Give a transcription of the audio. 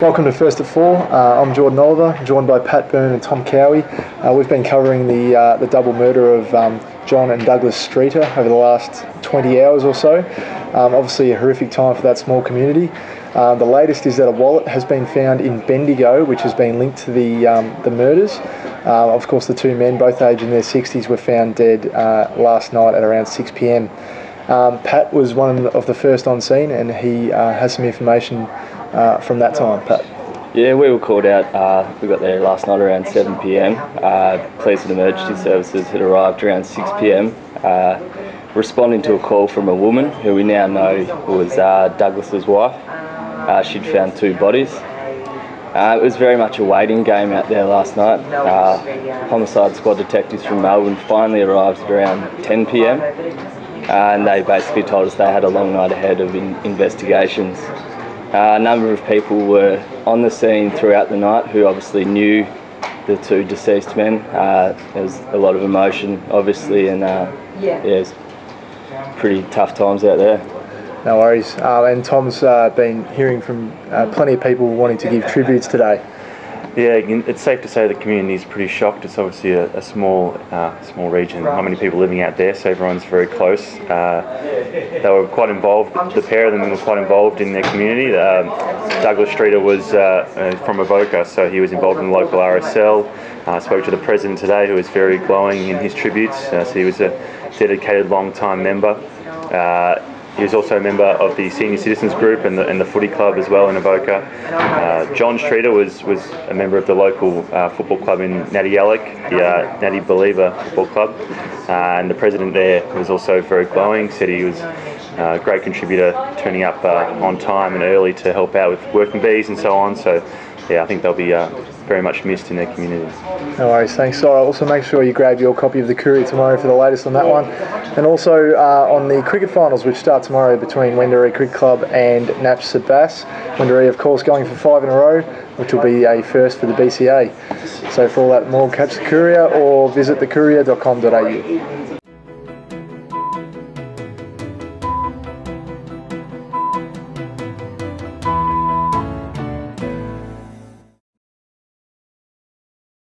Welcome to First at Four. I'm Jordan Oliver, joined by Pat Byrne and Tom Cowie. We've been covering the double murder of John and Douglas Streeter over the last 20 hours or so. Obviously a horrific time for that small community. The latest is that a wallet has been found in Bendigo, which has been linked to the murders. Of course, the two men, both aged in their 60s, were found dead last night at around 6 p.m. Pat was one of the first on scene, and he has some information from that time. Pat. Yeah, we were called out. We got there last night around 7 p.m. Police and emergency services had arrived around 6 p.m. Responding to a call from a woman who we now know was Douglas's wife. She'd found two bodies. It was very much a waiting game out there last night. Homicide squad detectives from Melbourne finally arrived at around 10 p.m. And they basically told us they had a long night ahead of investigations. A number of people were on the scene throughout the night who obviously knew the two deceased men. There was a lot of emotion, obviously, and it was pretty tough times out there. No worries. And Tom's been hearing from plenty of people wanting to give tributes today. Yeah, it's safe to say the community is pretty shocked. It's obviously a small region, not many people living out there, so everyone's very close. They were quite involved, the pair of them were quite involved in their community. Douglas Streeter was from Avoca, so he was involved in the local RSL. Spoke to the president today, who was very glowing in his tributes, so he was a dedicated long-time member. He was also a member of the Senior Citizens Group and the footy club as well in Avoca. John Streeter was a member of the local football club in Natty Yallock, the Natty Believer Football Club. And the president there was also very glowing, said he was a great contributor, turning up on time and early to help out with working bees and so on. So yeah, I think they'll be very much missed in their community. No worries, thanks. So also make sure you grab your copy of the Courier tomorrow for the latest on that one. And also on the cricket finals, which start tomorrow between Wendouree Cricket Club and Naps St Bass. Wendouree, of course, going for 5 in a row, which will be a first for the BCA. So for all that more, catch the Courier or visit thecourier.com.au.